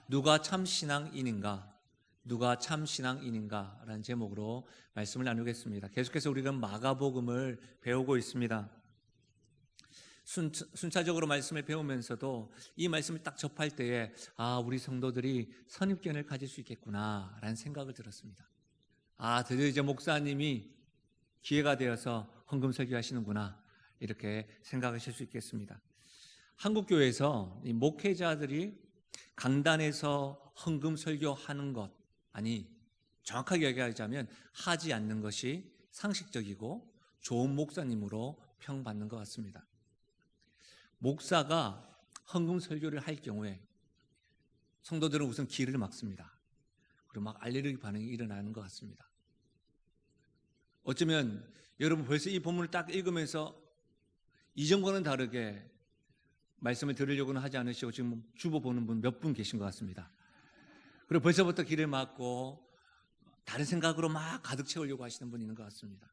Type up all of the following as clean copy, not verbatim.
누가 참 신앙인인가? 누가 참 신앙인인가? 라는 제목으로 말씀을 나누겠습니다. 계속해서 우리는 마가복음을 배우고 있습니다. 순차적으로 말씀을 배우면서도 이 말씀을 딱 접할 때에 우리 성도들이 선입견을 가질 수 있겠구나 라는 생각을 들었습니다. 드디어 이제 목사님이 기회가 되어서 헌금 설교하시는구나 이렇게 생각하실 수 있겠습니다. 한국교회에서 이 목회자들이 강단에서 헌금 설교하는 것, 정확하게 얘기하자면 하지 않는 것이 상식적이고 좋은 목사님으로 평받는 것 같습니다. 목사가 헌금 설교를 할 경우에 성도들은 우선 길을 막습니다. 그리고 막 알레르기 반응이 일어나는 것 같습니다. 어쩌면 여러분 벌써 이 본문을 딱 읽으면서 이전과는 다르게 말씀을 들으려고는 하지 않으시고 지금 주보 보는 분 몇 분 계신 것 같습니다. 그리고 벌써부터 길을 막고 다른 생각으로 막 가득 채우려고 하시는 분이 있는 것 같습니다.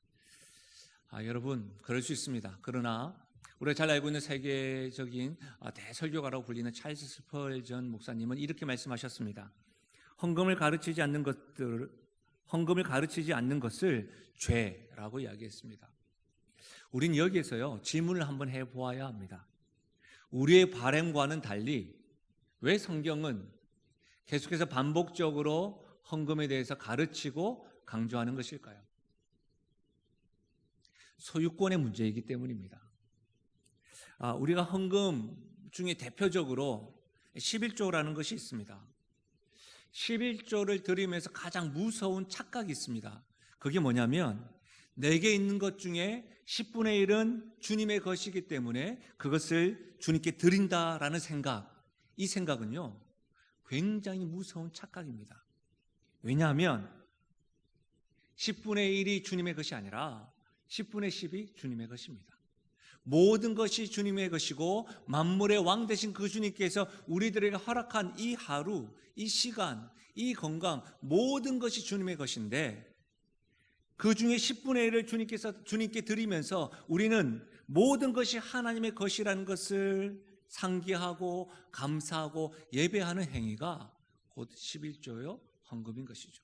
여러분 그럴 수 있습니다. 그러나 우리가 잘 알고 있는 세계적인 대설교가라고 불리는 찰스 스펄전 목사님은 이렇게 말씀하셨습니다. 헌금을 가르치지 않는 것을 죄라고 이야기했습니다. 우린 여기에서요 질문을 한번 해보아야 합니다. 우리의 바람과는 달리 왜 성경은 계속해서 반복적으로 헌금에 대해서 가르치고 강조하는 것일까요? 소유권의 문제이기 때문입니다. 우리가 헌금 중에 대표적으로 11조라는 것이 있습니다. 11조를 드리면서 가장 무서운 착각이 있습니다. 그게 뭐냐면 내게 있는 것 중에 10분의 1은 주님의 것이기 때문에 그것을 주님께 드린다라는 생각, 이 생각은요 굉장히 무서운 착각입니다. 왜냐하면 10분의 1이 주님의 것이 아니라 10분의 10이 주님의 것입니다. 모든 것이 주님의 것이고 만물의 왕 되신 그 주님께서 우리들에게 허락한 이 하루, 이 시간, 이 건강 모든 것이 주님의 것인데 그 중에 10분의 1을 주님께 드리면서 우리는 모든 것이 하나님의 것이라는 것을 상기하고 감사하고 예배하는 행위가 곧 11조요 헌금인 것이죠.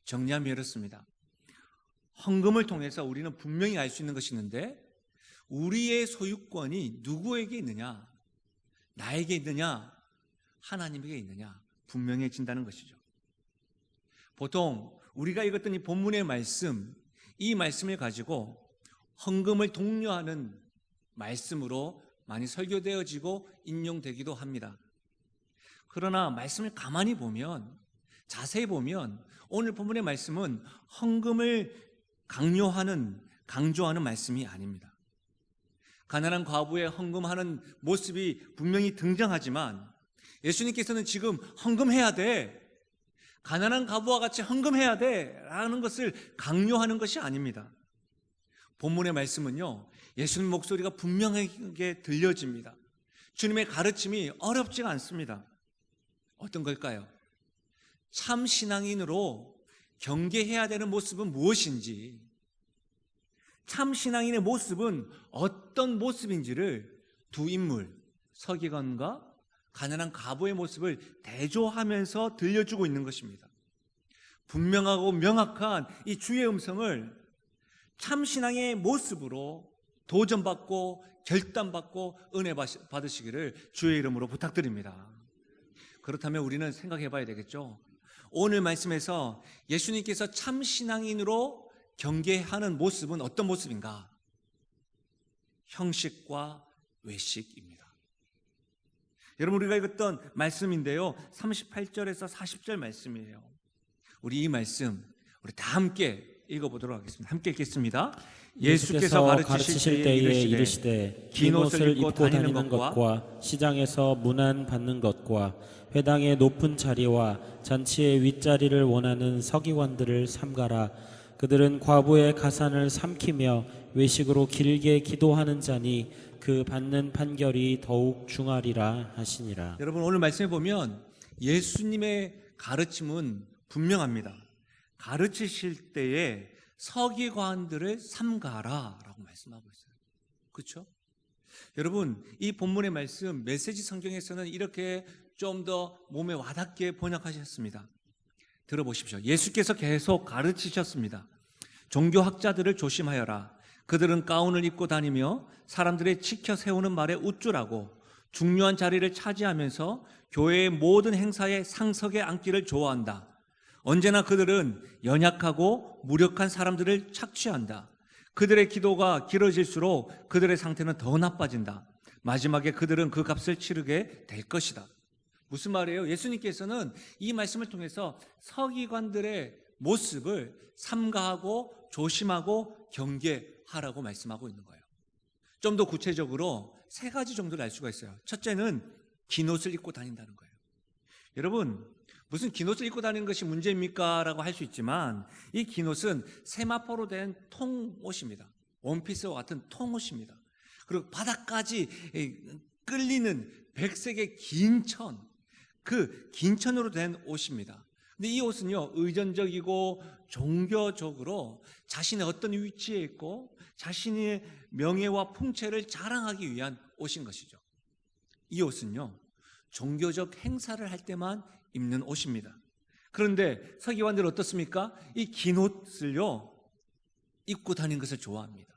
정리하면 이렇습니다. 헌금을 통해서 우리는 분명히 알 수 있는 것이 있는데 우리의 소유권이 누구에게 있느냐, 나에게 있느냐, 하나님에게 있느냐 분명해진다는 것이죠. 보통 우리가 읽었던 이 본문의 말씀, 이 말씀을 가지고 헌금을 독려하는 말씀으로 많이 설교되어지고 인용되기도 합니다. 그러나 말씀을 가만히 보면, 자세히 보면 오늘 본문의 말씀은 헌금을 강조하는 말씀이 아닙니다. 가난한 과부의 헌금하는 모습이 분명히 등장하지만 예수님께서는 지금 헌금해야 돼, 가난한 과부와 같이 헌금해야 돼 라는 것을 강요하는 것이 아닙니다. 본문의 말씀은요 예수님 목소리가 분명하게 들려집니다. 주님의 가르침이 어렵지가 않습니다. 어떤 걸까요? 참 신앙인으로 경계해야 되는 모습은 무엇인지, 참 신앙인의 모습은 어떤 모습인지를 두 인물, 서기관과 가난한 과부의 모습을 대조하면서 들려주고 있는 것입니다. 분명하고 명확한 이 주의 음성을 참 신앙의 모습으로 도전받고 결단받고 은혜 받으시기를 주의 이름으로 부탁드립니다. 그렇다면 우리는 생각해 봐야 되겠죠. 오늘 말씀에서 예수님께서 참 신앙인으로 경계하는 모습은 어떤 모습인가? 형식과 외식입니다. 여러분 우리가 읽었던 말씀인데요 38절에서 40절 말씀이에요. 우리 이 말씀 우리 다 함께 읽어보도록 하겠습니다. 함께 읽겠습니다. 예수께서 가르치실 때에 이르시되 긴 옷을 입고 다니는 것과 시장에서 문안 받는 것과 회당의 높은 자리와 잔치의 윗자리를 원하는 서기관들을 삼가라. 그들은 과부의 가산을 삼키며 외식으로 길게 기도하는 자니 그 받는 판결이 더욱 중하리라 하시니라. 여러분 오늘 말씀해 보면 예수님의 가르침은 분명합니다. 가르치실 때에 서기관들을 삼가라 라고 말씀하고 있어요. 그렇죠? 여러분 이 본문의 말씀 메시지 성경에서는 이렇게 좀 더 몸에 와닿게 번역하셨습니다. 들어보십시오. 예수께서 계속 가르치셨습니다. 종교학자들을 조심하여라. 그들은 가운을 입고 다니며 사람들의 치켜 세우는 말에 우쭐하고 중요한 자리를 차지하면서 교회의 모든 행사에 상석에 앉기를 좋아한다. 언제나 그들은 연약하고 무력한 사람들을 착취한다. 그들의 기도가 길어질수록 그들의 상태는 더 나빠진다. 마지막에 그들은 그 값을 치르게 될 것이다. 무슨 말이에요? 예수님께서는 이 말씀을 통해서 서기관들의 모습을 삼가하고 조심하고 경계하라고 말씀하고 있는 거예요. 좀 더 구체적으로 세 가지 정도를 알 수가 있어요. 첫째는 긴 옷을 입고 다닌다는 거예요. 여러분, 무슨 긴 옷을 입고 다니는 것이 문제입니까? 라고 할 수 있지만 이 긴 옷은 세마포로 된 통옷입니다. 원피스와 같은 통옷입니다. 그리고 바닥까지 끌리는 백색의 긴 천, 그 긴 천으로 된 옷입니다. 근데 이 옷은요, 의존적이고 종교적으로 자신의 어떤 위치에 있고 자신의 명예와 풍채를 자랑하기 위한 옷인 것이죠. 이 옷은요, 종교적 행사를 할 때만 입는 옷입니다. 그런데 서기관들은 어떻습니까? 이 긴 옷을요, 입고 다니는 것을 좋아합니다.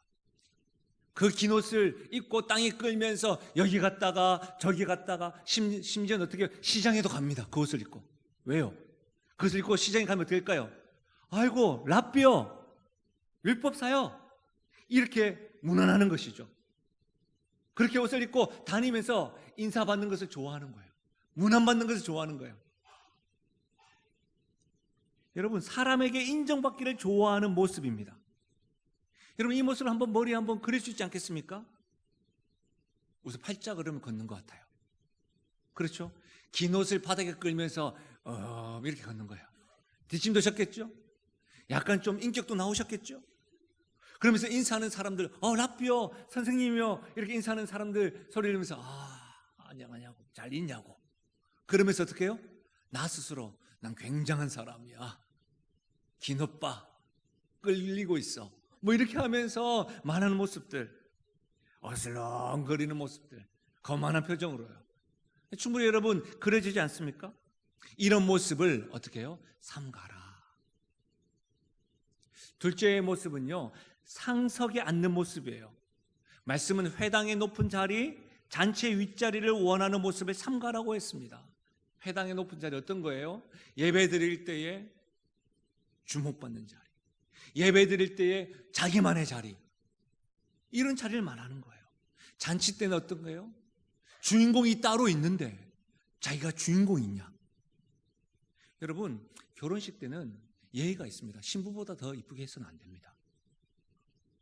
그 긴 옷을 입고 땅에 끌면서 여기 갔다가 저기 갔다가 심지어는 어떻게 시장에도 갑니다. 그 옷을 입고. 왜요? 그것을 입고 시장에 가면 어떻게 될까요? 아이고, 랍비요, 율법사요, 이렇게 문안하는 것이죠. 그렇게 옷을 입고 다니면서 인사받는 것을 좋아하는 거예요. 문안받는 것을 좋아하는 거예요. 여러분, 사람에게 인정받기를 좋아하는 모습입니다. 여러분, 이 모습을 한번 머리에 한번 그릴 수 있지 않겠습니까? 우선 팔자걸음을 걷는 것 같아요. 그렇죠? 긴 옷을 바닥에 끌면서 이렇게 걷는 거예요. 뒷짐도 졌겠죠? 약간 좀 인격도 나오셨겠죠? 그러면서 인사하는 사람들, 랍비요, 선생님이요, 이렇게 인사하는 사람들 소리 들으면서 안녕하냐고, 잘 있냐고. 그러면서 어떻게 해요? 나 스스로 난 굉장한 사람이야. 긴 옷 봐, 끌리고 있어. 뭐 이렇게 하면서 말하는 모습들, 어슬렁거리는 모습들, 거만한 표정으로요. 충분히 여러분 그려지지 않습니까? 이런 모습을 어떻게 해요? 삼가라. 둘째의 모습은요, 상석에 앉는 모습이에요. 말씀은 회당의 높은 자리, 잔치의 윗자리를 원하는 모습을 삼가라고 했습니다. 회당의 높은 자리 어떤 거예요? 예배 드릴 때에 주목받는 자리, 예배 드릴 때에 자기만의 자리, 이런 자리를 말하는 거예요. 잔치 때는 어떤 거예요? 주인공이 따로 있는데 자기가 주인공이냐? 여러분, 결혼식 때는 예의가 있습니다. 신부보다 더 이쁘게 해서는 안 됩니다.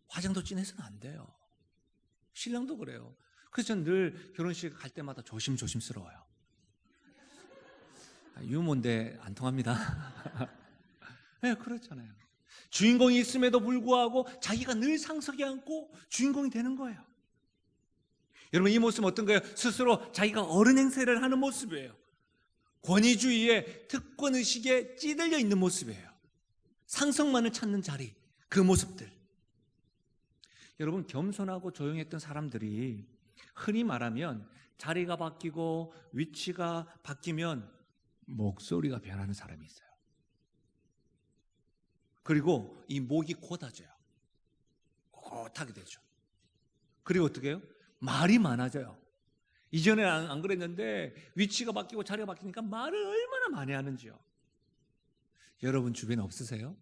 화장도 진해서는 안 돼요. 신랑도 그래요. 그래서 저는 늘 결혼식 갈 때마다 조심스러워요. 유머인데 안 통합니다. 네, 그렇잖아요. 주인공이 있음에도 불구하고 자기가 늘 상석에 앉고 주인공이 되는 거예요. 여러분, 이 모습은 어떤 거예요? 스스로 자기가 어른 행세를 하는 모습이에요. 권위주의의 특권의식에 찌들려 있는 모습이에요. 상석만을 찾는 자리, 그 모습들. 여러분, 겸손하고 조용했던 사람들이 흔히 말하면 자리가 바뀌고 위치가 바뀌면 목소리가 변하는 사람이 있어요. 그리고 이 목이 곧아져요. 곧하게 되죠. 그리고 어떻게 해요? 말이 많아져요. 이전에는 안 그랬는데 위치가 바뀌고 자리가 바뀌니까 말을 얼마나 많이 하는지요. 여러분 주변에 없으세요?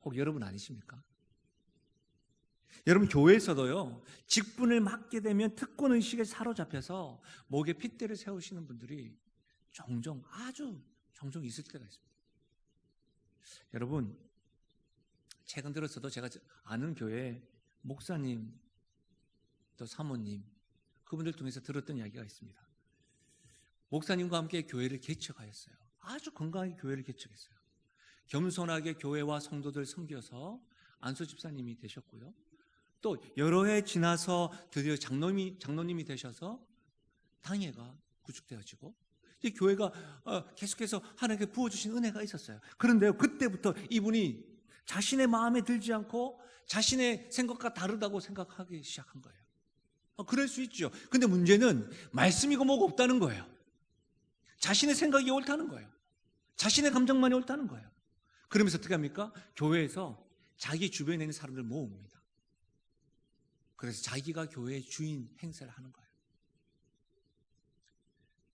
혹 여러분 아니십니까? 여러분, 교회에서도요, 직분을 맡게 되면 특권의식에 사로잡혀서 목에 핏대를 세우시는 분들이 아주 종종 있을 때가 있습니다. 여러분, 최근 들어서도 제가 아는 교회 목사님, 또 사모님, 그분들 통해서 들었던 이야기가 있습니다. 목사님과 함께 교회를 개척하였어요. 아주 건강하게 교회를 개척했어요. 겸손하게 교회와 성도들 섬겨서 안수 집사님이 되셨고요. 또 여러 해 지나서 드디어 장로님이 되셔서 당회가 구축되어지고, 이 교회가 계속해서 하나님께 부어주신 은혜가 있었어요. 그런데요, 그때부터 이분이 자신의 마음에 들지 않고 자신의 생각과 다르다고 생각하기 시작한 거예요. 그럴 수 있죠. 근데 문제는 말씀이고 뭐고 없다는 거예요. 자신의 생각이 옳다는 거예요. 자신의 감정만이 옳다는 거예요. 그러면서 어떻게 합니까? 교회에서 자기 주변에 있는 사람들 모읍니다. 그래서 자기가 교회의 주인 행세를 하는 거예요.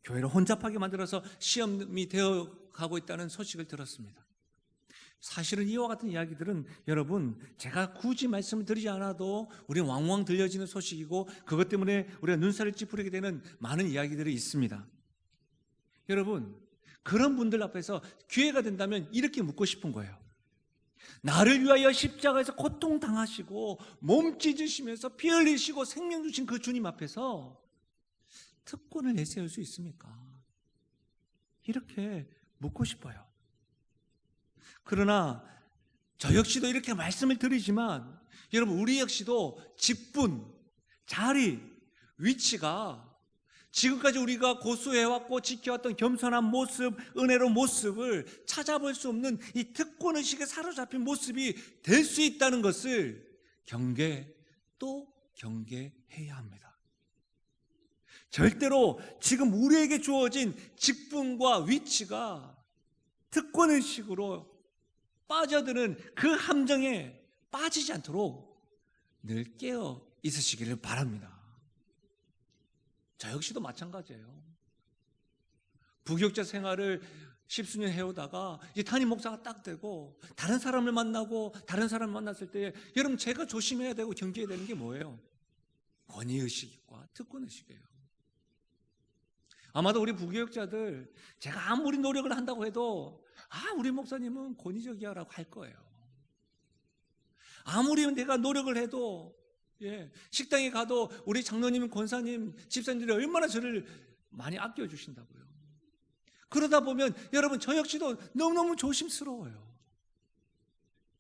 교회를 혼잡하게 만들어서 시험이 되어가고 있다는 소식을 들었습니다. 사실은 이와 같은 이야기들은 여러분, 제가 굳이 말씀을 드리지 않아도 우리는 왕왕 들려지는 소식이고, 그것 때문에 우리가 눈살을 찌푸리게 되는 많은 이야기들이 있습니다. 여러분, 그런 분들 앞에서 기회가 된다면 이렇게 묻고 싶은 거예요. 나를 위하여 십자가에서 고통당하시고 몸 찢으시면서 피 흘리시고 생명 주신 그 주님 앞에서 특권을 내세울 수 있습니까? 이렇게 묻고 싶어요. 그러나 저 역시도 이렇게 말씀을 드리지만, 여러분, 우리 역시도 직분, 자리, 위치가 지금까지 우리가 고수해왔고 지켜왔던 겸손한 모습, 은혜로운 모습을 찾아볼 수 없는 이 특권의식에 사로잡힌 모습이 될 수 있다는 것을 또 경계해야 합니다. 절대로 지금 우리에게 주어진 직분과 위치가 특권의식으로 빠져드는 그 함정에 빠지지 않도록 늘 깨어 있으시기를 바랍니다. 저 역시도 마찬가지예요. 부교육자 생활을 십수년 해오다가 이제 담임 목사가 딱 되고 다른 사람을 만나고 다른 사람을 만났을 때 여러분, 제가 조심해야 되고 경계해야 되는 게 뭐예요? 권위의식과 특권의식이에요. 아마도 우리 부교육자들, 제가 아무리 노력을 한다고 해도 우리 목사님은 권위적이야 라고 할 거예요. 아무리 내가 노력을 해도, 식당에 가도 우리 장로님, 권사님, 집사님들이 얼마나 저를 많이 아껴주신다고요. 그러다 보면 여러분, 저 역시도 너무너무 조심스러워요.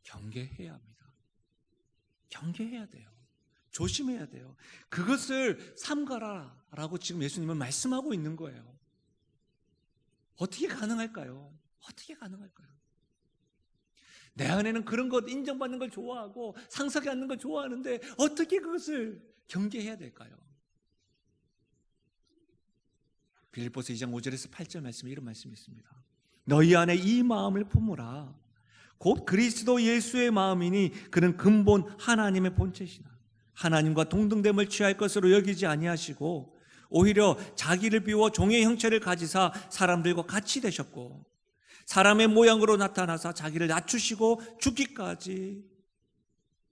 경계해야 합니다. 경계해야 돼요. 조심해야 돼요. 그것을 삼가라라고 지금 예수님은 말씀하고 있는 거예요. 어떻게 가능할까요? 어떻게 가능할까요? 내 안에는 그런 것, 인정받는 걸 좋아하고 상석에 앉는 걸 좋아하는데 어떻게 그것을 경계해야 될까요? 빌립보서 2장 5절에서 8절 말씀에 이런 말씀이 있습니다. 너희 안에 이 마음을 품으라. 곧 그리스도 예수의 마음이니 그는 근본 하나님의 본체시나 하나님과 동등됨을 취할 것으로 여기지 아니하시고 오히려 자기를 비워 종의 형체를 가지사 사람들과 같이 되셨고 사람의 모양으로 나타나사 자기를 낮추시고 죽기까지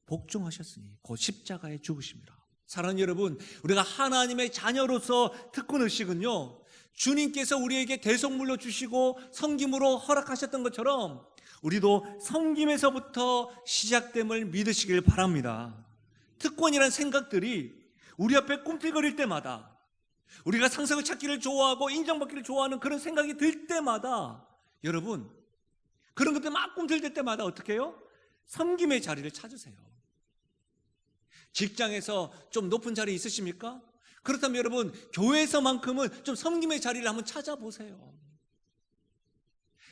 복종하셨으니 곧 십자가에 죽으십니다. 사랑하는 여러분, 우리가 하나님의 자녀로서 특권의식은요, 주님께서 우리에게 대속물로 주시고 섬김으로 허락하셨던 것처럼 우리도 섬김에서부터 시작됨을 믿으시길 바랍니다. 특권이란 생각들이 우리 앞에 꿈틀거릴 때마다, 우리가 상석을 찾기를 좋아하고 인정받기를 좋아하는 그런 생각이 들 때마다, 여러분, 그런 것들 막 꿈틀댈 때마다 어떻게 해요? 섬김의 자리를 찾으세요. 직장에서 좀 높은 자리에 있으십니까? 그렇다면 여러분, 교회에서만큼은 좀 섬김의 자리를 한번 찾아보세요.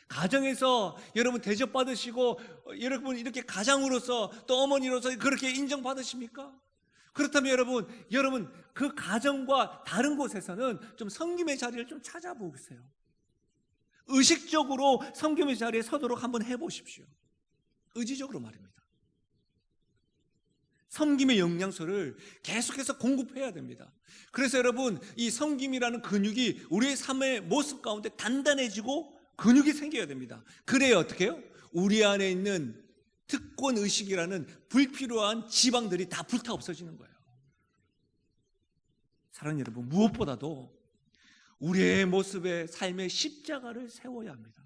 가정에서 여러분 대접받으시고 여러분 이렇게 가장으로서 또 어머니로서 그렇게 인정받으십니까? 그렇다면 여러분 그 가정과 다른 곳에서는 좀 섬김의 자리를 좀 찾아보세요. 의식적으로 섬김의 자리에 서도록 한번 해보십시오. 의지적으로 말입니다. 섬김의 영양소를 계속해서 공급해야 됩니다. 그래서 여러분, 이 섬김이라는 근육이 우리의 삶의 모습 가운데 단단해지고 근육이 생겨야 됩니다. 그래야 어떻게 해요? 우리 안에 있는 특권의식이라는 불필요한 지방들이 다 불타 없어지는 거예요. 사랑하는 여러분, 무엇보다도 우리의 모습의 삶의 십자가를 세워야 합니다.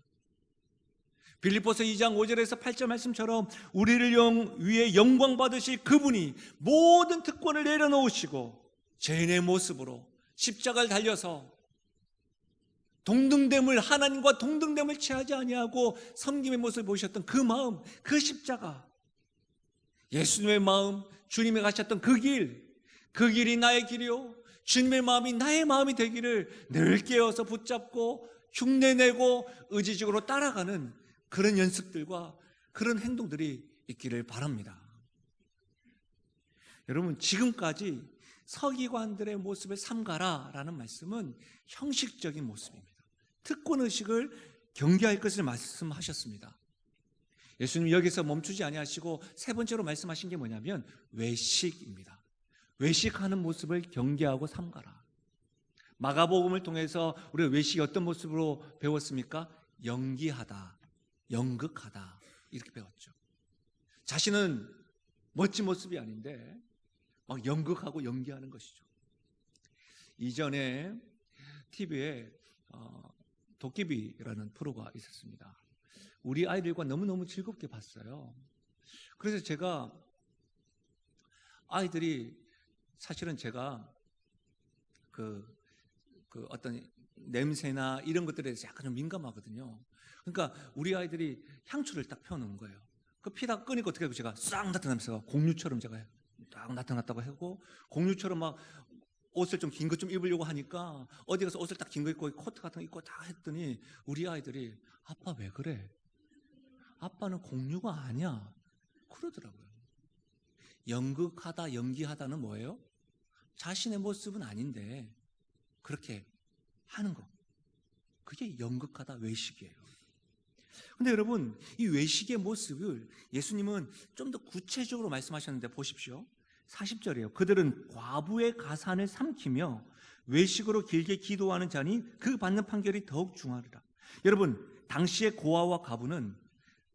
빌립보서 2장 5절에서 8절 말씀처럼 우리를 위해 영광 받으실 그분이 모든 특권을 내려놓으시고 죄인의 모습으로 십자가를 달려서 하나님과 동등됨을 취하지 아니하고 섬김의 모습을 보셨던 그 마음, 그 십자가, 예수님의 마음, 주님이 가셨던 그 길이 나의 길이요 주님의 마음이 나의 마음이 되기를 늘 깨어서 붙잡고 흉내내고 의지적으로 따라가는 그런 연습들과 그런 행동들이 있기를 바랍니다. 여러분, 지금까지 서기관들의 모습을 삼가라라는 말씀은 형식적인 모습입니다. 특권의식을 경계할 것을 말씀하셨습니다. 예수님 여기서 멈추지 아니하시고 세 번째로 말씀하신 게 뭐냐면 외식입니다. 외식하는 모습을 경계하고 삼가라. 마가복음을 통해서 우리가 외식이 어떤 모습으로 배웠습니까? 연기하다, 연극하다 이렇게 배웠죠. 자신은 멋진 모습이 아닌데 막 연극하고 연기하는 것이죠. 이전에 TV에 도깨비라는 프로가 있었습니다. 우리 아이들과 너무너무 즐겁게 봤어요. 그래서 제가 아이들이 사실은 제가 그 어떤 냄새나 이런 것들에 대해서 약간 좀 민감하거든요. 그러니까 우리 아이들이 향초를 딱 펴놓은 거예요. 그 피다 끄니까 어떻게 하고 제가 싹 나타나면서 공유처럼 제가 딱 나타났다고 하고, 공유처럼 막 옷을 좀 긴 것 좀 입으려고 하니까 어디 가서 옷을 딱 긴 거 입고 코트 같은 거 입고 다 했더니 우리 아이들이 아빠 왜 그래? 아빠는 공유가 아니야. 그러더라고요. 연극하다, 연기하다는 뭐예요? 자신의 모습은 아닌데 그렇게 하는 거. 그게 연극하다, 외식이에요. 근데 여러분, 이 외식의 모습을 예수님은 좀 더 구체적으로 말씀하셨는데 보십시오. 40절이에요. 그들은 과부의 가산을 삼키며 외식으로 길게 기도하는 자니 그 받는 판결이 더욱 중하리라. 여러분, 당시의 고아와 과부는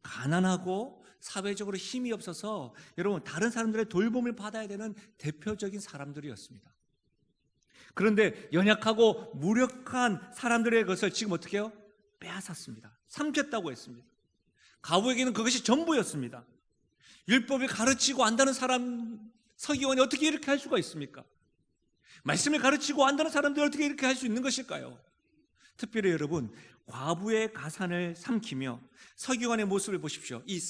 가난하고 사회적으로 힘이 없어서 여러분 다른 사람들의 돌봄을 받아야 되는 대표적인 사람들이었습니다. 그런데 연약하고 무력한 사람들의 것을 지금 어떻게 해요? 빼앗았습니다. 삼켰다고 했습니다. 과부에게는 그것이 전부였습니다. 율법을 가르치고 안다는 사람, 서기관이 어떻게 이렇게 할 수가 있습니까? 말씀을 가르치고 안다는 사람들이 어떻게 이렇게 할 수 있는 것일까요? 특별히 여러분, 과부의 가산을 삼키며, 서기관의 모습을 보십시오. 이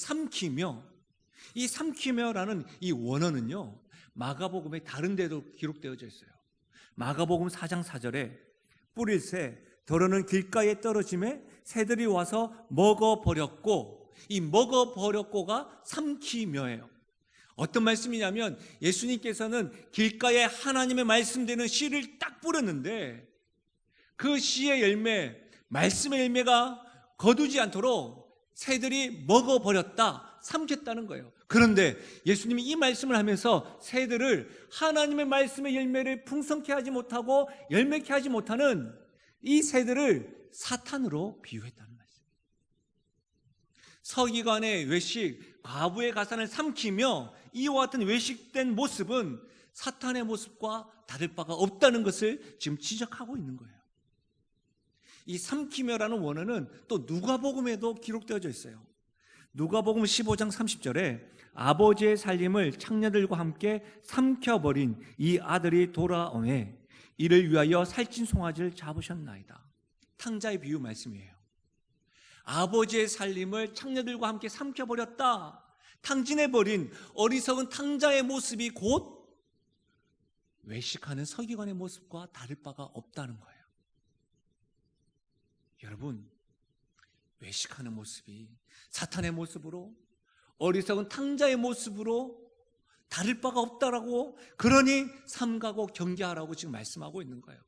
삼키며라는 이 원어는요, 마가복음의 다른 데도 기록되어져 있어요. 마가복음 4장 4절에 뿌릴 새 더러는 길가에 떨어짐에 새들이 와서 먹어버렸고, 이 먹어버렸고가 삼키며예요. 어떤 말씀이냐면 예수님께서는 길가에 하나님의 말씀되는 씨를 딱 뿌렸는데 그 씨의 열매, 말씀의 열매가 거두지 않도록 새들이 먹어버렸다, 삼켰다는 거예요. 그런데 예수님이 이 말씀을 하면서 새들을 하나님의 말씀의 열매를 풍성케 하지 못하고 열매케 하지 못하는 이 새들을 사탄으로 비유했다는 말씀. 서기관의 외식, 과부의 가산을 삼키며 이와 같은 외식된 모습은 사탄의 모습과 다를 바가 없다는 것을 지금 지적하고 있는 거예요. 이 삼키며라는 원어는 또 누가복음에도 기록되어져 있어요. 누가복음 15장 30절에 아버지의 살림을 창녀들과 함께 삼켜버린 이 아들이 돌아오매 이를 위하여 살찐 송아지를 잡으셨나이다. 탕자의 비유 말씀이에요. 아버지의 살림을 창녀들과 함께 삼켜버렸다, 탕진해버린 어리석은 탕자의 모습이 곧 외식하는 서기관의 모습과 다를 바가 없다는 거예요. 여러분, 외식하는 모습이 사탄의 모습으로, 어리석은 탕자의 모습으로 다를 바가 없다라고, 그러니 삼가고 경계하라고 지금 말씀하고 있는 거예요.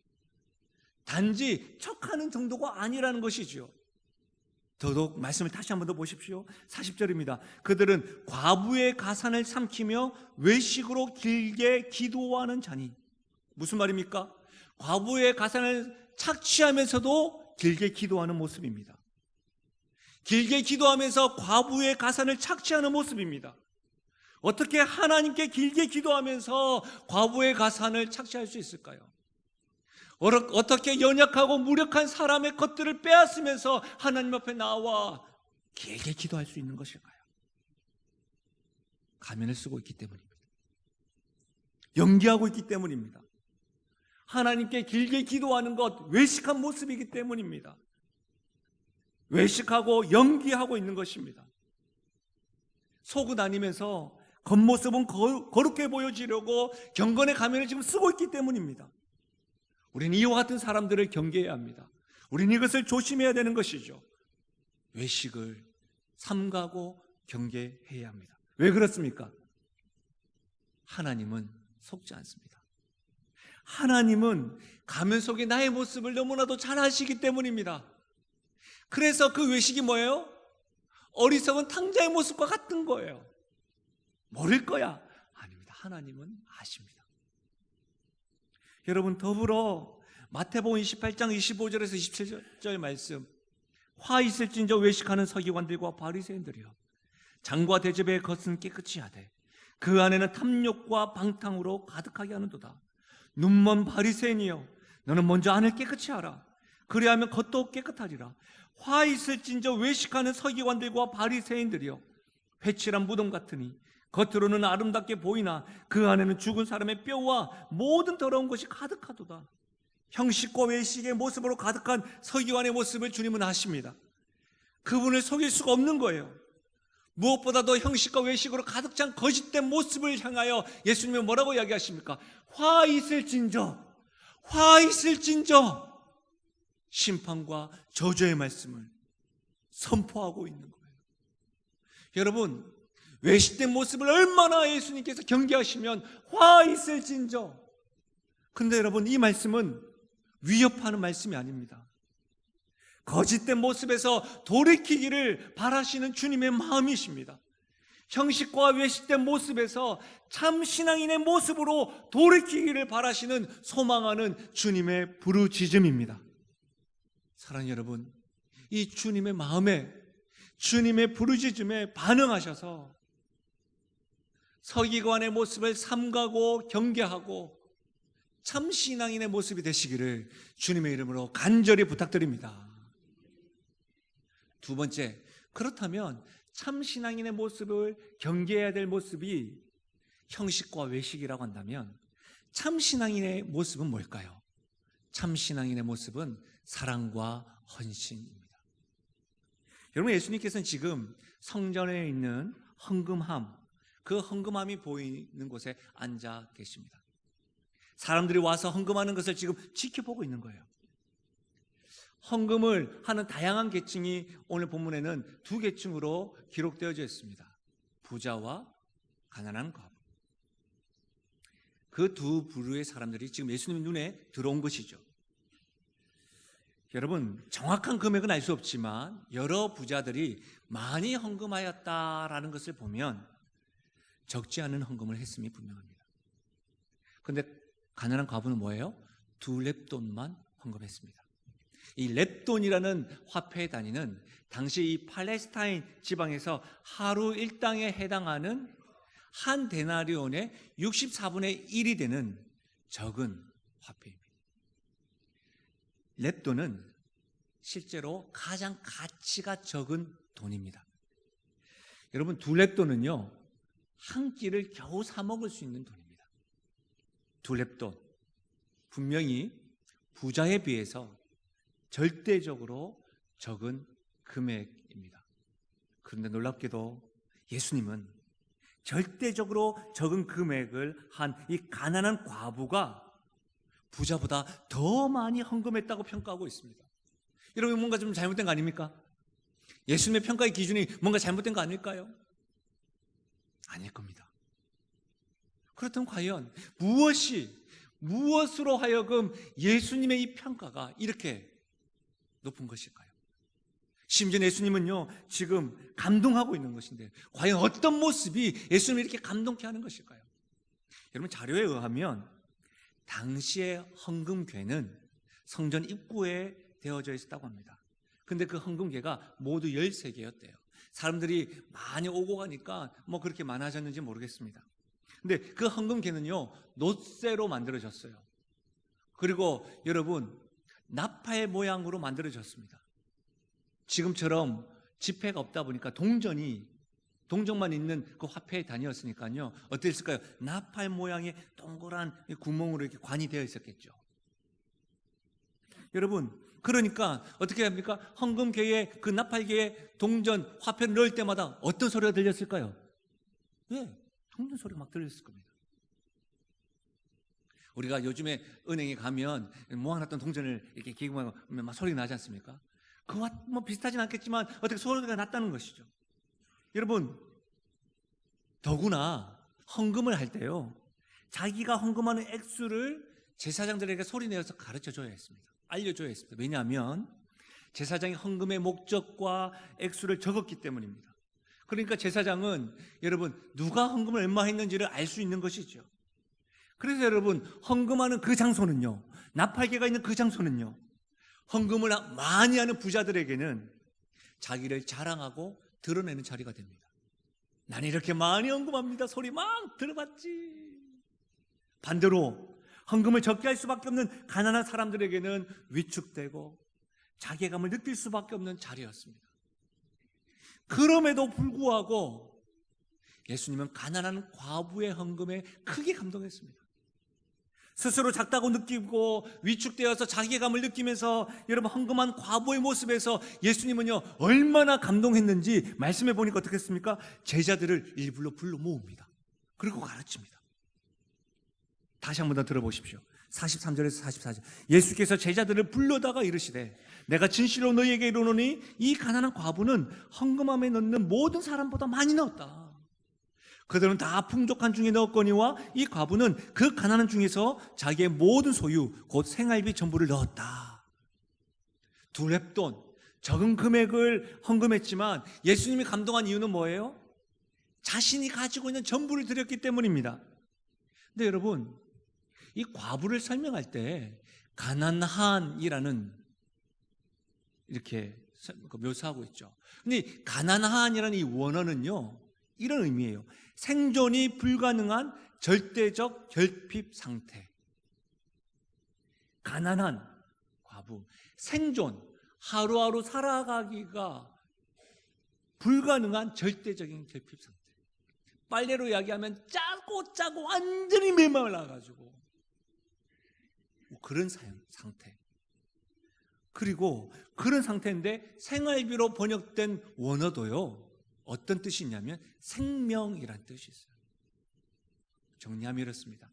단지 척하는 정도가 아니라는 것이죠. 더더욱 말씀을 다시 한 번 더 보십시오. 40절입니다. 그들은 과부의 가산을 삼키며 외식으로 길게 기도하는 자니. 무슨 말입니까? 과부의 가산을 착취하면서도 길게 기도하는 모습입니다. 길게 기도하면서 과부의 가산을 착취하는 모습입니다. 어떻게 하나님께 길게 기도하면서 과부의 가산을 착취할 수 있을까요? 어떻게 연약하고 무력한 사람의 것들을 빼앗으면서 하나님 앞에 나와 길게 기도할 수 있는 것일까요? 가면을 쓰고 있기 때문입니다. 연기하고 있기 때문입니다. 하나님께 길게 기도하는 것, 외식한 모습이기 때문입니다. 외식하고 연기하고 있는 것입니다. 속고 다니면서 겉모습은 거룩해 보여지려고 경건의 가면을 지금 쓰고 있기 때문입니다. 우리는 이와 같은 사람들을 경계해야 합니다. 우리는 이것을 조심해야 되는 것이죠. 외식을 삼가고 경계해야 합니다. 왜 그렇습니까? 하나님은 속지 않습니다. 하나님은 가면 속의 나의 모습을 너무나도 잘 아시기 때문입니다. 그래서 그 외식이 뭐예요? 어리석은 탕자의 모습과 같은 거예요. 모를 거야. 아닙니다. 하나님은 아십니다. 여러분, 더불어 마태복음 28장 25절에서 27절 말씀, 화 있을진저 외식하는 서기관들과 바리새인들이여, 장과 대접의 겉은 깨끗이 하되 그 안에는 탐욕과 방탕으로 가득하게 하는도다. 눈먼 바리새인이여, 너는 먼저 안을 깨끗이 하라. 그리하면 겉도 깨끗하리라. 화 있을진저 외식하는 서기관들과 바리새인들이여, 회칠한 무덤 같으니 겉으로는 아름답게 보이나 그 안에는 죽은 사람의 뼈와 모든 더러운 것이 가득하도다. 형식과 외식의 모습으로 가득한 서기관의 모습을 주님은 아십니다. 그분을 속일 수가 없는 거예요. 무엇보다도 형식과 외식으로 가득 찬 거짓된 모습을 향하여 예수님은 뭐라고 이야기하십니까? 화 있을진저, 화 있을진저, 심판과 저주의 말씀을 선포하고 있는 거예요. 여러분, 외식된 모습을 얼마나 예수님께서 경계하시면 화 있을진저. 근데 여러분, 이 말씀은 위협하는 말씀이 아닙니다. 거짓된 모습에서 돌이키기를 바라시는 주님의 마음이십니다. 형식과 외식된 모습에서 참 신앙인의 모습으로 돌이키기를 바라시는, 소망하는 주님의 부르짖음입니다. 사랑하는 여러분, 이 주님의 마음에, 주님의 부르짖음에 반응하셔서 서기관의 모습을 삼가고 경계하고 참 신앙인의 모습이 되시기를 주님의 이름으로 간절히 부탁드립니다. 두 번째, 그렇다면 참 신앙인의 모습을 경계해야 될 모습이 형식과 외식이라고 한다면 참 신앙인의 모습은 뭘까요? 참 신앙인의 모습은 사랑과 헌신입니다. 여러분, 예수님께서는 지금 성전에 있는 헌금함, 그 헌금함이 보이는 곳에 앉아 계십니다. 사람들이 와서 헌금하는 것을 지금 지켜보고 있는 거예요. 헌금을 하는 다양한 계층이 오늘 본문에는 두 계층으로 기록되어져 있습니다. 부자와 가난한 과부. 그 두 부류의 사람들이 지금 예수님 눈에 들어온 것이죠. 여러분, 정확한 금액은 알 수 없지만 여러 부자들이 많이 헌금하였다라는 것을 보면 적지 않은 헌금을 했음이 분명합니다. 그런데 가난한 과부는 뭐예요? 2렙돈만 헌금했습니다. 이 렙돈이라는 화폐의 단위는 당시 이 팔레스타인 지방에서 하루 일당에 해당하는 한 데나리온의 64분의 1이 되는 적은 화폐입니다. 렙돈은 실제로 가장 가치가 적은 돈입니다. 여러분, 2렙돈은요, 한 끼를 겨우 사 먹을 수 있는 돈입니다. 2렙돈, 분명히 부자에 비해서 절대적으로 적은 금액입니다. 그런데 놀랍게도 예수님은 절대적으로 적은 금액을 한 이 가난한 과부가 부자보다 더 많이 헌금했다고 평가하고 있습니다. 여러분, 뭔가 좀 잘못된 거 아닙니까? 예수님의 평가의 기준이 뭔가 잘못된 거 아닐까요? 아닐 겁니다. 그렇다면 과연 무엇으로 하여금 예수님의 이 평가가 이렇게 높은 것일까요? 심지어 예수님은요, 지금 감동하고 있는 것인데 과연 어떤 모습이 예수님을 이렇게 감동케 하는 것일까요? 여러분, 자료에 의하면 당시의 헌금궤는 성전 입구에 되어져 있었다고 합니다. 근데 그 헌금궤가 모두 13개였대요. 사람들이 많이 오고 가니까 뭐 그렇게 많아졌는지 모르겠습니다. 근데 그 헌금궤는요, 놋쇠로 만들어졌어요. 그리고 여러분, 나팔 모양으로 만들어졌습니다. 지금처럼 지폐가 없다 보니까 동전만 있는 그 화폐의 단위였으니까요, 어땠을까요? 나팔 모양의 동그란 구멍으로 이렇게 관이 되어 있었겠죠. 여러분, 그러니까 어떻게 합니까? 헌금궤에, 그 나팔궤에 동전, 화폐를 넣을 때마다 어떤 소리가 들렸을까요? 네, 동전 소리가 막 들렸을 겁니다. 우리가 요즘에 은행에 가면 모아놨던 동전을 이렇게 기금하면 막 소리가 나지 않습니까? 그와 뭐 비슷하진 않겠지만 어떻게 소리가 났다는 것이죠. 여러분, 더구나 헌금을 할 때요, 자기가 헌금하는 액수를 제사장들에게 소리내어서 가르쳐줘야 했습니다. 알려줘야 했습니다. 왜냐하면 제사장이 헌금의 목적과 액수를 적었기 때문입니다. 그러니까 제사장은 여러분 누가 헌금을 얼마 했는지를 알 수 있는 것이죠. 그래서 여러분 헌금하는 그 장소는요, 나팔계가 있는 그 장소는요, 헌금을 많이 하는 부자들에게는 자기를 자랑하고 드러내는 자리가 됩니다. 나는 이렇게 많이 헌금합니다. 소리 막 들어봤지. 반대로 헌금을 적게 할 수밖에 없는 가난한 사람들에게는 위축되고 자괴감을 느낄 수밖에 없는 자리였습니다. 그럼에도 불구하고 예수님은 가난한 과부의 헌금에 크게 감동했습니다. 스스로 작다고 느끼고 위축되어서 자괴감을 느끼면서 여러분 헌금한 과부의 모습에서 예수님은요 얼마나 감동했는지 말씀해 보니까 어떻겠습니까? 제자들을 일부러 불러 모읍니다. 그리고 가르칩니다. 다시 한번 더 들어보십시오. 43절에서 44절. 예수께서 제자들을 불러다가 이르시되 내가 진실로 너희에게 이르노니 이 가난한 과부는 헌금함에 넣는 모든 사람보다 많이 넣었다. 그들은 다 풍족한 중에 넣었거니와 이 과부는 그 가난한 중에서 자기의 모든 소유 곧 생활비 전부를 넣었다. 두렙돈, 적은 금액을 헌금했지만 예수님이 감동한 이유는 뭐예요? 자신이 가지고 있는 전부를 드렸기 때문입니다. 근데 여러분 이 과부를 설명할 때 가난한이라는 이렇게 묘사하고 있죠. 근데 가난한이라는 이 원어는요 이런 의미예요. 생존이 불가능한 절대적 결핍 상태. 가난한 과부, 생존, 하루하루 살아가기가 불가능한 절대적인 결핍 상태. 빨래로 이야기하면 짜고 완전히 메말라가지고 그런 상태. 그리고 그런 상태인데 생활비로 번역된 원어도요 어떤 뜻이 있냐면 생명이란 뜻이 있어요. 정리하면 이렇습니다.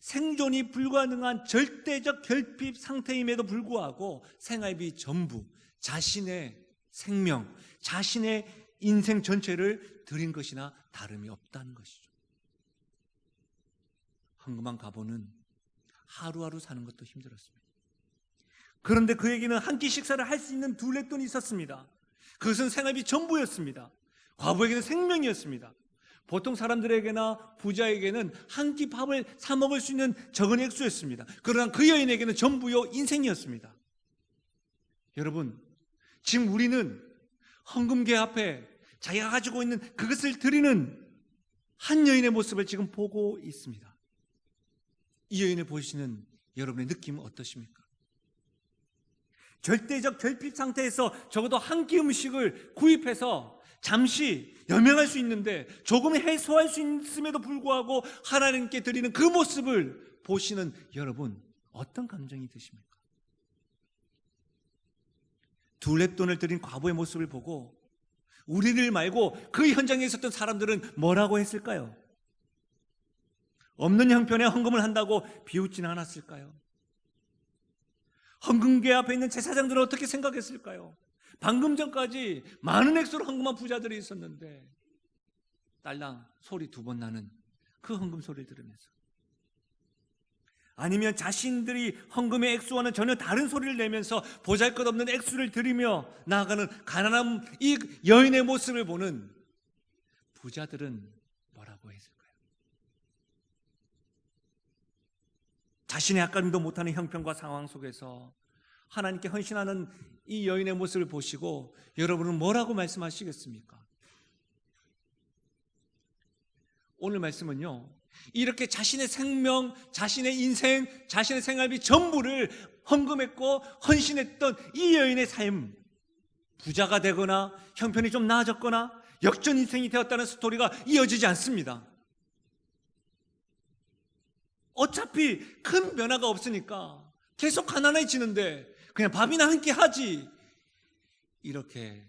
생존이 불가능한 절대적 결핍 상태임에도 불구하고 생활비 전부, 자신의 생명, 자신의 인생 전체를 드린 것이나 다름이 없다는 것이죠. 헌금한 과부는 하루하루 사는 것도 힘들었습니다. 그런데 그에게는 한 끼 식사를 할 수 있는 둘레돈이 있었습니다. 그것은 생활비 전부였습니다. 과부에게는 생명이었습니다. 보통 사람들에게나 부자에게는 한 끼 밥을 사 먹을 수 있는 적은 액수였습니다. 그러나 그 여인에게는 전부요 인생이었습니다. 여러분, 지금 우리는 헌금계 앞에 자기가 가지고 있는 그것을 드리는 한 여인의 모습을 지금 보고 있습니다. 이 여인을 보시는 여러분의 느낌은 어떠십니까? 절대적 결핍 상태에서 적어도 한 끼 음식을 구입해서 잠시 연명할 수 있는데 조금 해소할 수 있음에도 불구하고 하나님께 드리는 그 모습을 보시는 여러분 어떤 감정이 드십니까? 둘렙돈을 드린 과부의 모습을 보고 우리를 말고 그 현장에 있었던 사람들은 뭐라고 했을까요? 없는 형편에 헌금을 한다고 비웃지는 않았을까요? 헌금계 앞에 있는 제사장들은 어떻게 생각했을까요? 방금 전까지 많은 액수로 헌금한 부자들이 있었는데 딸랑 소리 2번 나는 그 헌금 소리를 들으면서, 아니면 자신들이 헌금의 액수와는 전혀 다른 소리를 내면서 보잘것없는 액수를 드리며 나아가는 가난한 이 여인의 모습을 보는 부자들은 뭐라고 했을까요? 자신의 아까림도 못하는 형편과 상황 속에서 하나님께 헌신하는 이 여인의 모습을 보시고 여러분은 뭐라고 말씀하시겠습니까? 오늘 말씀은요, 이렇게 자신의 생명, 자신의 인생, 자신의 생활비 전부를 헌금했고 헌신했던 이 여인의 삶, 부자가 되거나 형편이 좀 나아졌거나 역전 인생이 되었다는 스토리가 이어지지 않습니다. 어차피 큰 변화가 없으니까 계속 가난해지는데 그냥 밥이나 한 끼 하지, 이렇게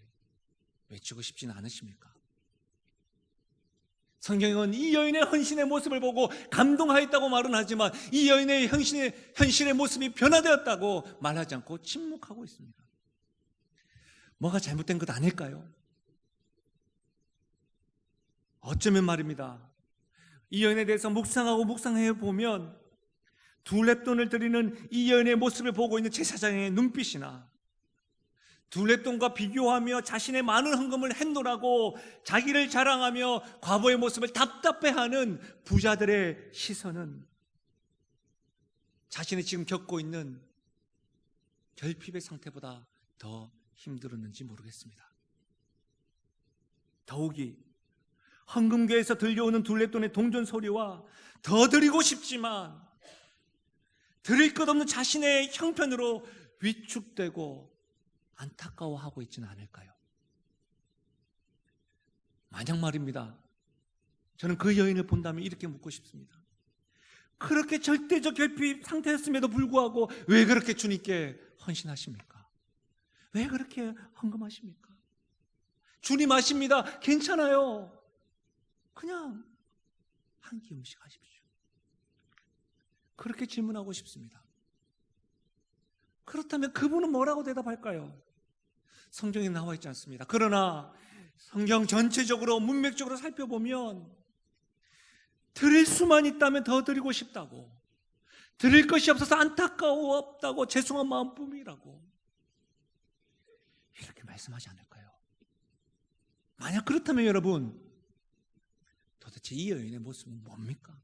외치고 싶지는 않으십니까? 성경은 이 여인의 헌신의 모습을 보고 감동하였다고 말은 하지만 이 여인의 현실의 모습이 변화되었다고 말하지 않고 침묵하고 있습니다. 뭐가 잘못된 것 아닐까요? 어쩌면 말입니다, 이 여인에 대해서 묵상하고 묵상해 보면 둘렙돈을 드리는 이 여인의 모습을 보고 있는 제사장의 눈빛이나 둘레돈과 비교하며 자신의 많은 헌금을 행노라고 자기를 자랑하며 과거의 모습을 답답해하는 부자들의 시선은 자신이 지금 겪고 있는 결핍의 상태보다 더 힘들었는지 모르겠습니다. 더욱이 헌금궤에서 들려오는 둘레돈의 동전 소리와 더 드리고 싶지만 드릴 것 없는 자신의 형편으로 위축되고 안타까워하고 있지는 않을까요? 만약 말입니다, 저는 그 여인을 본다면 이렇게 묻고 싶습니다. 그렇게 절대적 결핍 상태였음에도 불구하고 왜 그렇게 주님께 헌신하십니까? 왜 그렇게 헌금하십니까? 주님 아십니다. 괜찮아요. 그냥 한 끼 음식 하십시오. 그렇게 질문하고 싶습니다. 그렇다면 그분은 뭐라고 대답할까요? 성경에 나와 있지 않습니다. 그러나 성경 전체적으로 문맥적으로 살펴보면 드릴 수만 있다면 더 드리고 싶다고, 드릴 것이 없어서 안타까웠다고, 죄송한 마음뿐이라고 이렇게 말씀하지 않을까요? 만약 그렇다면 여러분, 도대체 이 여인의 모습은 뭡니까?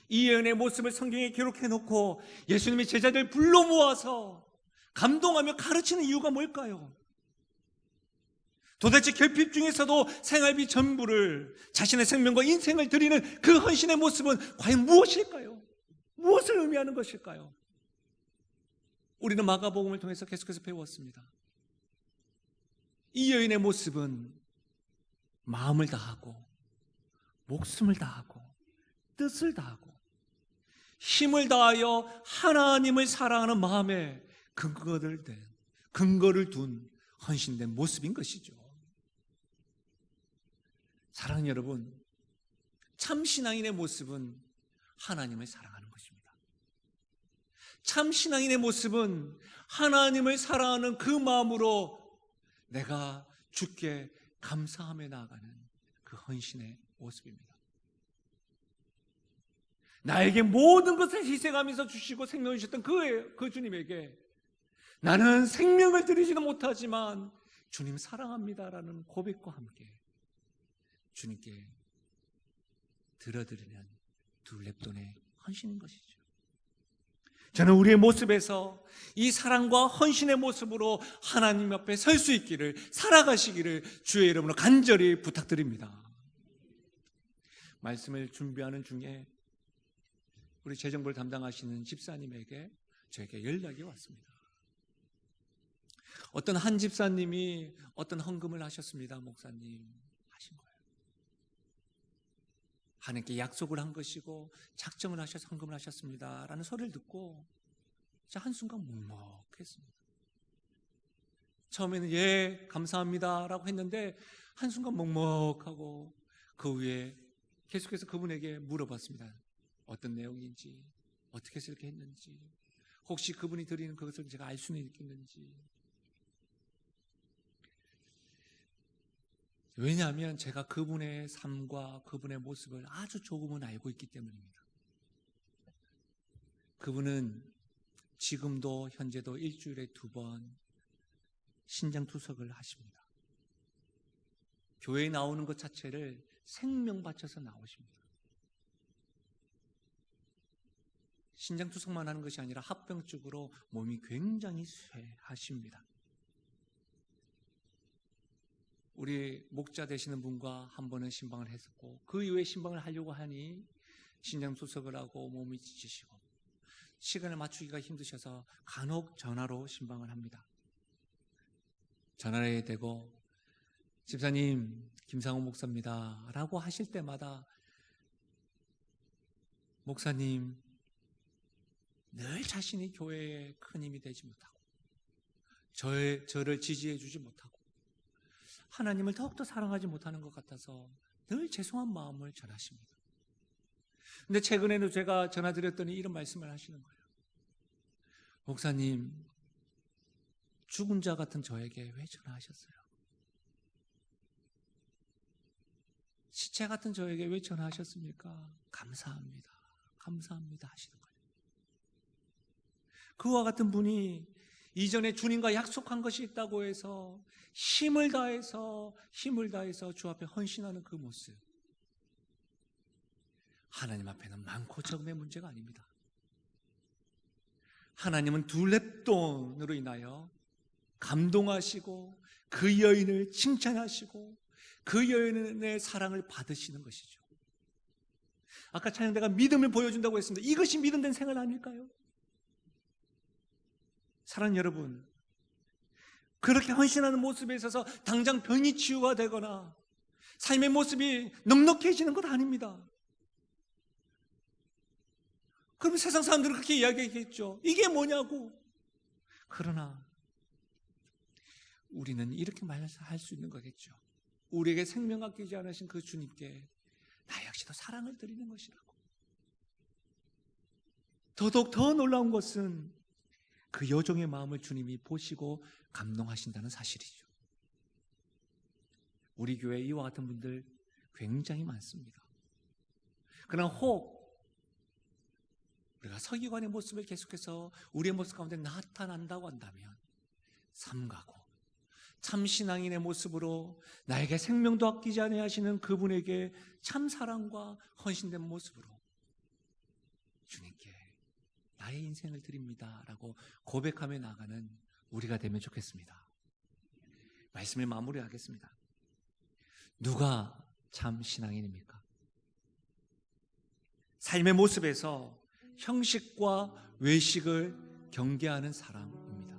이 여인의 모습을 성경에 기록해 놓고 예수님이 제자들 불러 모아서 감동하며 가르치는 이유가 뭘까요? 도대체 결핍 중에서도 생활비 전부를, 자신의 생명과 인생을 드리는 그 헌신의 모습은 과연 무엇일까요? 무엇을 의미하는 것일까요? 우리는 마가복음을 통해서 계속해서 배웠습니다. 이 여인의 모습은 마음을 다하고 목숨을 다하고 뜻을 다하고 힘을 다하여 하나님을 사랑하는 마음에 근거를 둔 헌신된 모습인 것이죠. 사랑하는 여러분, 참 신앙인의 모습은 하나님을 사랑하는 것입니다. 참 신앙인의 모습은 하나님을 사랑하는 그 마음으로 내가 주께 감사하며 나아가는 그 헌신의 모습입니다. 나에게 모든 것을 희생하면서 주시고 생명을 주셨던 그 주님에게 나는 생명을 드리지는 못하지만 주님 사랑합니다라는 고백과 함께 주님께 드려드리는 둘레돈의 헌신인 것이죠. 저는 우리의 모습에서 이 사랑과 헌신의 모습으로 하나님 앞에 설 수 있기를, 살아가시기를 주의 이름으로 간절히 부탁드립니다. 말씀을 준비하는 중에 우리 재정부를 담당하시는 집사님에게 저에게 연락이 왔습니다. 어떤 한 집사님이 어떤 헌금을 하셨습니다. 목사님 하신 거예요. 하나님께 약속을 한 것이고 작정을 하셔서 헌금을 하셨습니다 라는 소리를 듣고 제가 한순간 먹먹했습니다. 처음에는 예 감사합니다 라고 했는데 한순간 먹먹하고 그 후에 계속해서 그분에게 물어봤습니다. 어떤 내용인지, 어떻게 해서 이렇게 했는지, 혹시 그분이 드리는 그것을 제가 알 수는 있겠는지. 왜냐하면 제가 그분의 삶과 그분의 모습을 아주 조금은 알고 있기 때문입니다. 그분은 지금도 현재도 일주일에 2번 신장투석을 하십니다. 교회에 나오는 것 자체를 생명 바쳐서 나오십니다. 신장투석만 하는 것이 아니라 합병증으로 몸이 굉장히 쇠하십니다. 우리 목자 되시는 분과 한 번은 신방을 했었고 그 이후에 신방을 하려고 하니 신장투석을 하고 몸이 지치시고 시간을 맞추기가 힘드셔서 간혹 전화로 신방을 합니다. 전화를 대고 집사님 김상호 목사입니다 라고 하실 때마다 목사님 늘 자신이 교회에 큰 힘이 되지 못하고 저를 지지해 주지 못하고 하나님을 더욱더 사랑하지 못하는 것 같아서 늘 죄송한 마음을 전하십니다. 근데 최근에는 제가 전화드렸더니 이런 말씀을 하시는 거예요. 목사님, 죽은 자 같은 저에게 왜 전화하셨어요? 시체 같은 저에게 왜 전화하셨습니까? 감사합니다. 감사합니다 하시는 거예요. 그와 같은 분이 이전에 주님과 약속한 것이 있다고 해서 힘을 다해서 주 앞에 헌신하는 그 모습, 하나님 앞에는 많고 적음의 문제가 아닙니다. 하나님은 둘렙돈으로 인하여 감동하시고 그 여인을 칭찬하시고 그 여인의 사랑을 받으시는 것이죠. 아까 찬양대가 믿음을 보여준다고 했습니다. 이것이 믿음된 생활 아닐까요? 사랑하는 여러분, 그렇게 헌신하는 모습에 있어서 당장 병이 치유가 되거나 삶의 모습이 넉넉해지는 것 아닙니다. 그럼 세상 사람들은 그렇게 이야기하겠죠. 이게 뭐냐고. 그러나 우리는 이렇게 말할 수 있는 거겠죠. 우리에게 생명 아끼지 않으신 그 주님께 나 역시도 사랑을 드리는 것이라고. 더더욱 더 놀라운 것은 그 여종의 마음을 주님이 보시고 감동하신다는 사실이죠. 우리 교회에 이와 같은 분들 굉장히 많습니다. 그러나 혹 우리가 서기관의 모습을 계속해서 우리의 모습 가운데 나타난다고 한다면 삼가고 참 신앙인의 모습으로 나에게 생명도 아끼지 아니하시는 그분에게 참 사랑과 헌신된 모습으로 주님께 나의 인생을 드립니다 라고 고백하며 나가는 우리가 되면 좋겠습니다. 말씀을 마무리하겠습니다. 누가 참 신앙인입니까? 삶의 모습에서 형식과 외식을 경계하는 사람입니다.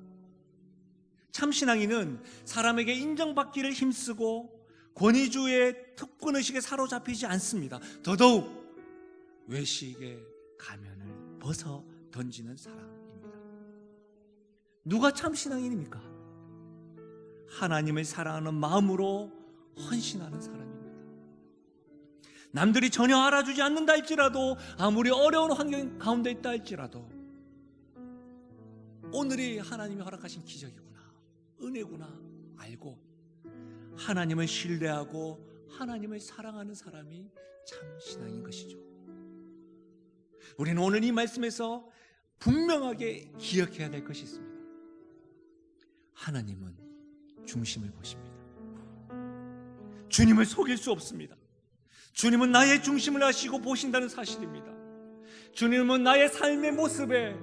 참 신앙인은 사람에게 인정받기를 힘쓰고 권위주의 특권의식에 사로잡히지 않습니다. 더더욱 외식의 가면을 벗어 던지는 사람입니다. 누가 참 신앙인입니까? 하나님을 사랑하는 마음으로 헌신하는 사람입니다. 남들이 전혀 알아주지 않는다 할지라도, 아무리 어려운 환경 가운데 있다 할지라도 오늘이 하나님이 허락하신 기적이구나, 은혜구나 알고 하나님을 신뢰하고 하나님을 사랑하는 사람이 참 신앙인 것이죠. 우리는 오늘 이 말씀에서 분명하게 기억해야 될 것이 있습니다. 하나님은 중심을 보십니다. 주님을 속일 수 없습니다. 주님은 나의 중심을 아시고 보신다는 사실입니다. 주님은 나의 삶의 모습에,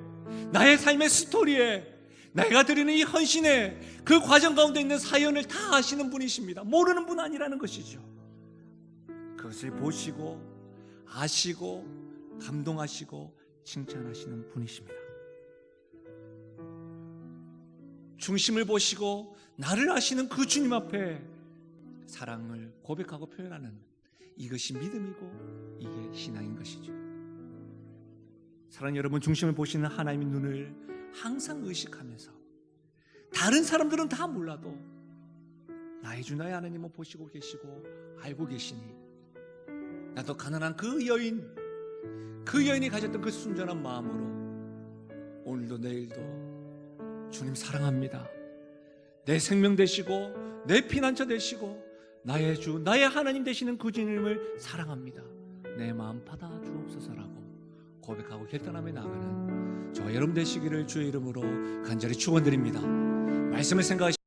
나의 삶의 스토리에, 내가 드리는 이 헌신에, 그 과정 가운데 있는 사연을 다 아시는 분이십니다. 모르는 분 아니라는 것이죠. 그것을 보시고 아시고 감동하시고 칭찬하시는 분이십니다. 중심을 보시고 나를 아시는 그 주님 앞에 사랑을 고백하고 표현하는 이것이 믿음이고 이게 신앙인 것이죠. 사랑하는 여러분, 중심을 보시는 하나님의 눈을 항상 의식하면서 다른 사람들은 다 몰라도 나의 주 나의 하나님은 보시고 계시고 알고 계시니 나도 가난한 그 여인이 가졌던 그 순전한 마음으로 오늘도 내일도 주님 사랑합니다, 내 생명 되시고 내 피난처 되시고 나의 주 나의 하나님 되시는 그 주님을 사랑합니다, 내 마음 받아 주옵소서라고 고백하고 결단하며 나가는 저와 여러분 되시기를 주의 이름으로 간절히 축원드립니다. 말씀을 생각하시